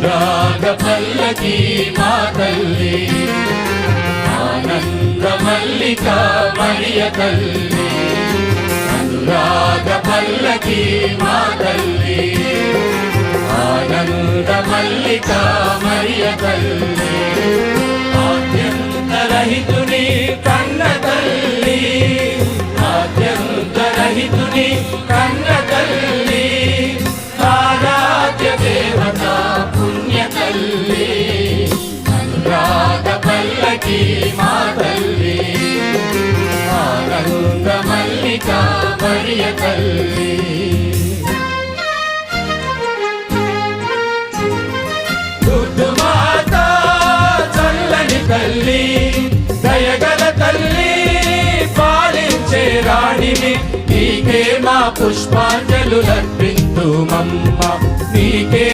అనురాగ పల్లకి మా తల్లి, ఆనంద మల్లిక మరియ తల్లి, అనురాగ పల్లకి మా తల్లి, ఆనంద మల్లిక మరియ తల్లి, ఆద్యంతరహితుని కన్న తల్లి, ఆద్యంతరహితుని కన్న తల్లి, ఆరాధ్య దేవత పుణ్య తల్లి, అనురాగ పల్లకి మా తల్లి, ఆనంద మల్లిక మరియ తల్లి. దుర్దుమాత చల్లని తల్లి, దయగల తల్లి, పాలించే రాణిని, నీకే మా పుష్పాంజలులర్పింతుమమ్మ, నీకే